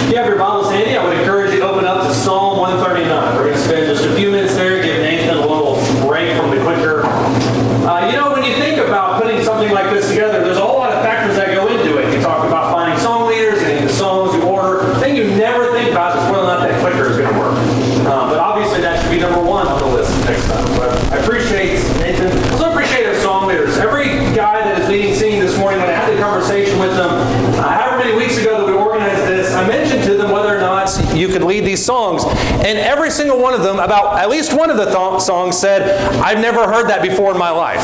If you have your Bibles handy, I would encourage you to open up to Psalm 139. We're going to spend just a few minutes there, give Nathan a little break from the clicker. When you think about putting something like this together, there's a whole lot of factors that go into it. You talk about finding song leaders, getting the songs, you order. The thing you never think about is whether or not that clicker is going to work. But obviously that should be number one on the list next time. But I appreciate Nathan. I also appreciate our song leaders. Every guy that is leading singing this morning, when I had the conversation with them, however many weeks ago that we organized this, I mentioned to them whether or not you could lead these songs. And every single one of them, about at least one of the songs said, I've never heard that before in my life.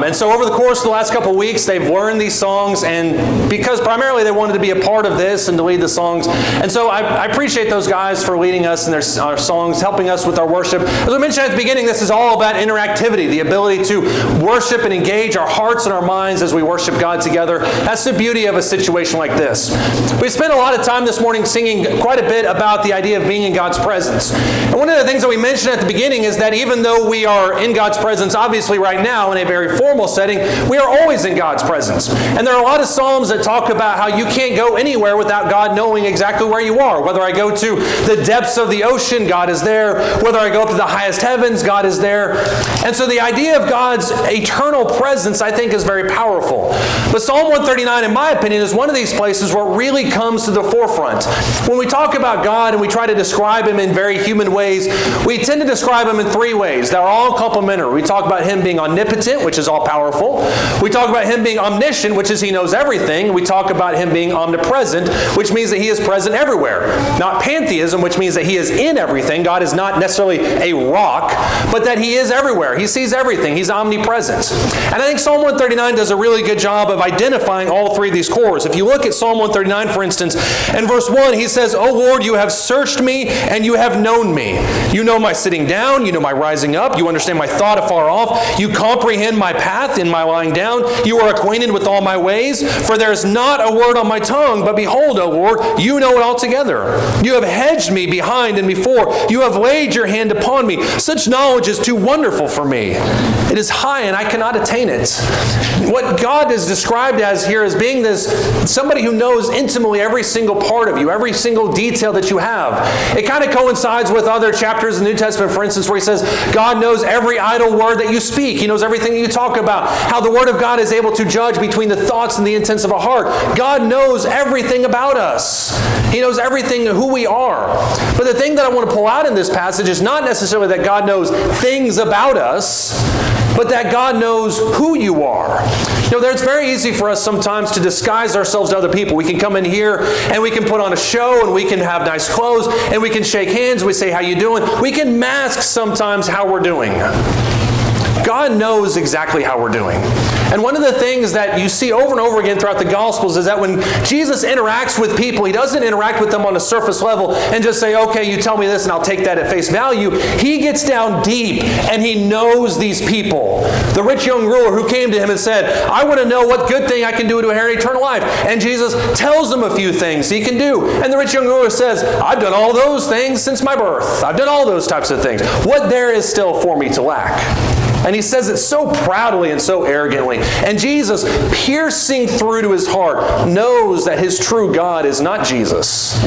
And so over the course of the last couple of weeks, they've learned these songs, and because primarily they wanted to be a part of this and to lead the songs. And so I appreciate those guys for leading us in our songs, helping us with our worship. As I mentioned at the beginning, this is all about interactivity, the ability to worship and engage our hearts and our minds as we worship God together. That's the beauty of a situation like this. We spent a lot of time this morning singing quite a bit about the idea of being in God's presence. And one of the things that we mentioned at the beginning is that even though we are in God's presence, obviously right now in a very formal setting, we are always in God's presence. And there are a lot of Psalms that talk about how you can't go anywhere without God knowing exactly where you are. Whether I go to the depths of the ocean, God is there. Whether I go up to the highest heavens, God is there. And so the idea of God's eternal presence, I think, is very powerful. But Psalm 139, in my opinion, is one of these places where it really comes to the forefront. When we talk about God and we try to describe Him in very human ways, we tend to describe Him in three ways. They're all complementary. We talk about Him being omnipotent, which is all powerful. We talk about Him being omniscient, which is He knows everything. We talk about Him being omnipresent, which means that He is present everywhere. Not pantheism, which means that He is in everything. God is not necessarily a rock, but that He is everywhere. He sees everything. He's omnipresent. And I think Psalm 139 does a really good job of identifying all three of these cores. If you look at Psalm 139, for instance, in verse 1, he says, O Lord, you have searched me and you have known me. You know my sitting down. You know my rising up. You understand my thought afar off. You comprehend my path in my lying down. You are acquainted with all my ways. For there is not a word on my tongue, but behold, O Lord, you know it altogether. You have hedged me behind and before. You have laid your hand upon me. Such knowledge is too wonderful for me. It is high and I cannot attain it. What God is described as here as being somebody who knows intimately every single part of you, every single detail that you have. It kind of coincides with other chapters in the New Testament, for instance, where he says, God knows every idle word that you speak. He knows everything that you talk about. How the Word of God is able to judge between the thoughts and the intents of a heart. God knows everything about us. He knows everything who we are. But the thing that I want to pull out in this passage is not necessarily that God knows things about us, but that God knows who you are. It's very easy for us sometimes to disguise ourselves to other people. We can come in here and we can put on a show and we can have nice clothes and we can shake hands. We say, how you doing? We can mask sometimes how we're doing. God knows exactly how we're doing. And one of the things that you see over and over again throughout the Gospels is that when Jesus interacts with people, He doesn't interact with them on a surface level and just say, okay, you tell me this and I'll take that at face value. He gets down deep and He knows these people. The rich young ruler who came to Him and said, I want to know what good thing I can do to inherit eternal life. And Jesus tells him a few things He can do. And the rich young ruler says, I've done all those things since my birth. I've done all those types of things. What there is still for me to lack? And He says it so proudly and so arrogantly. And Jesus, piercing through to his heart, knows that his true God is not Jesus,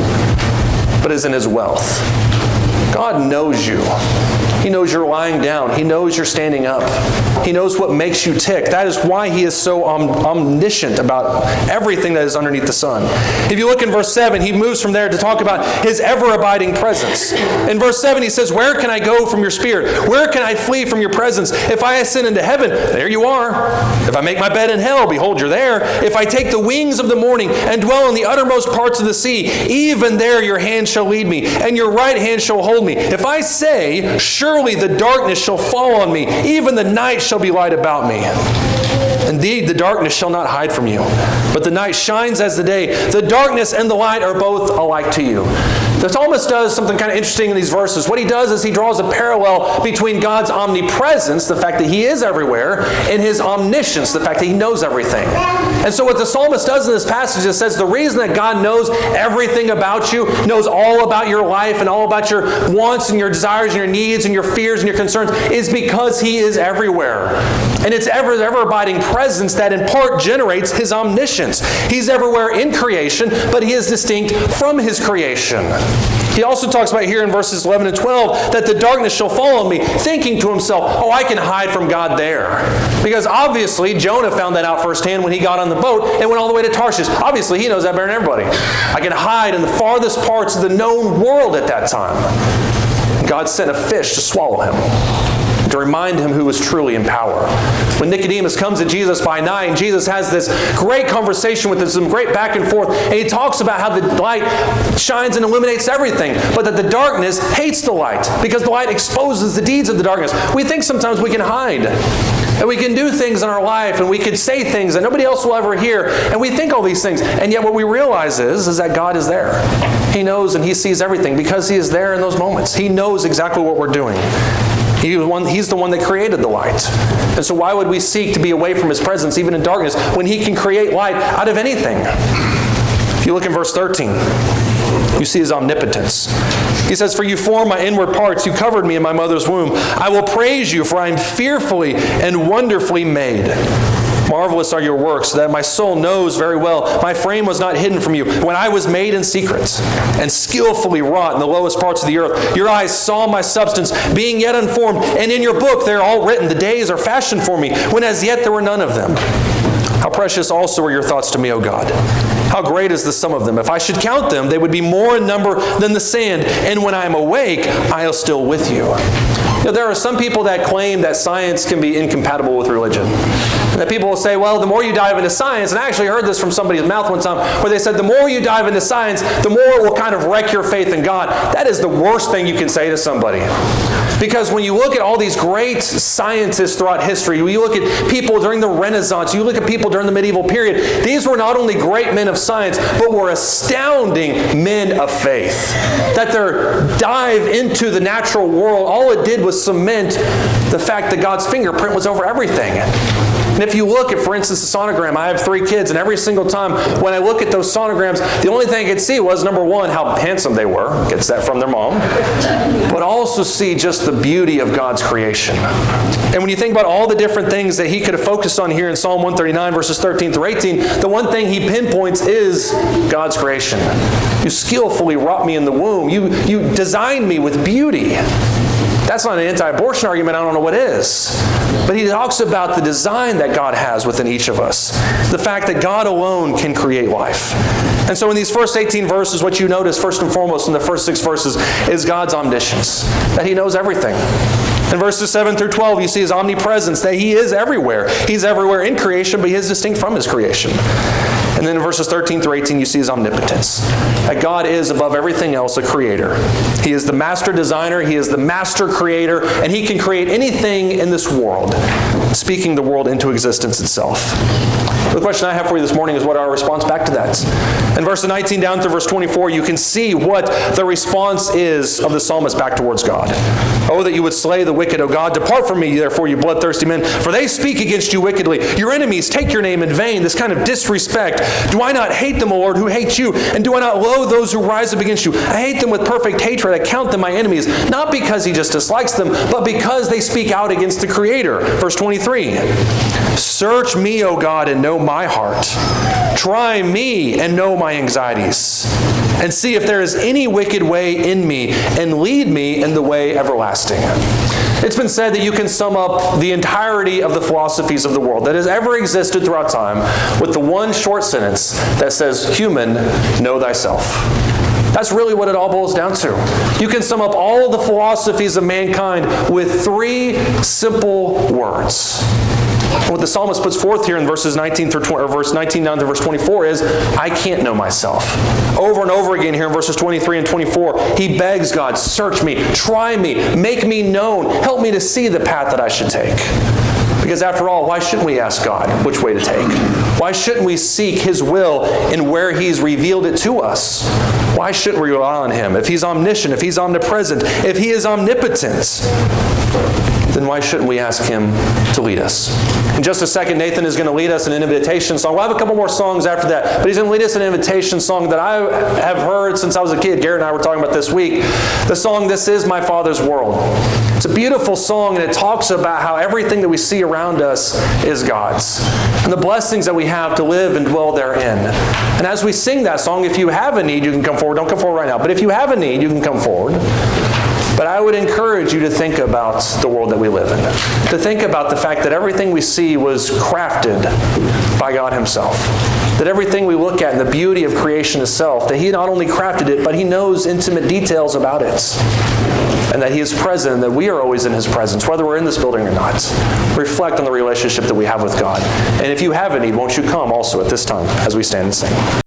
but is in his wealth. God knows you. He knows you're lying down. He knows you're standing up. He knows what makes you tick. That is why He is so omniscient about everything that is underneath the sun. If you look in verse 7, he moves from there to talk about His ever-abiding presence. In verse 7, he says, where can I go from your spirit? Where can I flee from your presence? If I ascend into heaven, there you are. If I make my bed in hell, behold, you're there. If I take the wings of the morning and dwell in the uttermost parts of the sea, even there your hand shall lead me, and your right hand shall hold me. If I say, surely the darkness shall fall on me, even the night shall be light about me. Indeed, the darkness shall not hide from you, but the night shines as the day. The darkness and the light are both alike to you. The psalmist does something kind of interesting in these verses. What he does is he draws a parallel between God's omnipresence, the fact that he is everywhere, and his omniscience, the fact that he knows everything. And so what the psalmist does in this passage is says the reason that God knows everything about you, knows all about your life and all about your wants and your desires and your needs and your fears and your concerns, is because he is everywhere. And it's ever-abiding presence that in part generates his omniscience. He's everywhere in creation, but he is distinct from his creation. He also talks about here in verses 11 and 12 that the darkness shall fall on me, thinking to himself, oh, I can hide from God there. Because obviously Jonah found that out firsthand when he got on the boat and went all the way to Tarshish. Obviously he knows that better than everybody. I can hide in the farthest parts of the known world at that time. God sent a fish to swallow him, to remind him who was truly in power. When Nicodemus comes to Jesus by night, and Jesus has this great conversation with him, some great back and forth, and he talks about how the light shines and illuminates everything, but that the darkness hates the light, because the light exposes the deeds of the darkness. We think sometimes we can hide, and we can do things in our life, and we can say things that nobody else will ever hear, and we think all these things, and yet what we realize is that God is there. He knows and he sees everything because he is there in those moments. He knows exactly what we're doing. He's the one that created the light. And so why would we seek to be away from his presence, even in darkness, when he can create light out of anything? If you look in verse 13, you see his omnipotence. He says, for you formed my inward parts, you covered me in my mother's womb. I will praise you, for I am fearfully and wonderfully made. Marvelous are your works, that my soul knows very well. My frame was not hidden from you when I was made in secret and skillfully wrought in the lowest parts of the earth. Your eyes saw my substance, being yet unformed, and in your book they are all written. The days are fashioned for me, when as yet there were none of them. How precious also are your thoughts to me, O God. How great is the sum of them. If I should count them, they would be more in number than the sand. And when I am awake, I am still with you. You know, there are some people that claim that science can be incompatible with religion. And that people will say, well, the more you dive into science, and I actually heard this from somebody's mouth one time, where they said the more you dive into science, the more it will kind of wreck your faith in God. That is the worst thing you can say to somebody. Because when you look at all these great scientists throughout history, when you look at people during the Renaissance, you look at people during the medieval period, these were not only great men of science, but were astounding men of faith. That their dive into the natural world, all it did was cement the fact that God's fingerprint was over everything. And if you look at, for instance, the sonogram, I have 3 kids, and every single time when I look at those sonograms, the only thing I could see was, number one, how handsome they were. Gets that from their mom. But also see just the beauty of God's creation. And when you think about all the different things that he could have focused on here in Psalm 139, verses 13 through 18, the one thing he pinpoints is God's creation. You skillfully wrought me in the womb. You designed me with beauty. That's not an anti-abortion argument, I don't know what is. But he talks about the design that God has within each of us. The fact that God alone can create life. And so in these first 18 verses, what you notice first and foremost in the first 6 verses is God's omniscience. That he knows everything. In verses 7 through 12, you see his omnipresence, that he is everywhere. He's everywhere in creation, but he is distinct from his creation. And then in verses 13 through 18, you see his omnipotence. That God is, above everything else, a creator. He is the master designer, he is the master creator, and he can create anything in this world, speaking the world into existence itself. The question I have for you this morning is what our response back to that. In verse 19 down through verse 24, you can see what the response is of the psalmist back towards God. Oh, that you would slay the wicked, O God. Depart from me, therefore, you bloodthirsty men, for they speak against you wickedly. Your enemies take your name in vain, this kind of disrespect. Do I not hate them, O Lord, who hate you? And do I not loathe those who rise up against you? I hate them with perfect hatred. I count them my enemies, not because he just dislikes them, but because they speak out against the Creator. Verse 23, search me, O God, and know my heart. Try me and know my anxieties, and see if there is any wicked way in me, and lead me in the way everlasting. It's been said that you can sum up the entirety of the philosophies of the world that has ever existed throughout time with the one short sentence that says, human, know thyself. That's really what it all boils down to. You can sum up all the philosophies of mankind with 3 simple words. What the psalmist puts forth here in verses 19 through verse 19 down to verse 24 is, I can't know myself. Over and over again here in verses 23 and 24, he begs God, search me, try me, make me known, help me to see the path that I should take. Because after all, why shouldn't we ask God which way to take? Why shouldn't we seek his will in where he's revealed it to us? Why shouldn't we rely on him? If he's omniscient, if he's omnipresent, if he is omnipotent, then why shouldn't we ask him to lead us? In just a second, Nathan is going to lead us in an invitation song. We'll have a couple more songs after that, but he's going to lead us in an invitation song that I have heard since I was a kid. Garrett and I were talking about this week. The song, "This Is My Father's World." It's a beautiful song, and it talks about how everything that we see around us is God's, and the blessings that we have to live and dwell therein. And as we sing that song, if you have a need, you can come forward. Don't come forward right now, but if you have a need, you can come forward. But I would encourage you to think about the world that we live in, to think about the fact that everything we see was crafted by God himself, that everything we look at in the beauty of creation itself, that he not only crafted it, but he knows intimate details about it, and that he is present, and that we are always in his presence, whether we're in this building or not. Reflect on the relationship that we have with God. And if you have a need, won't you come also at this time as we stand and sing.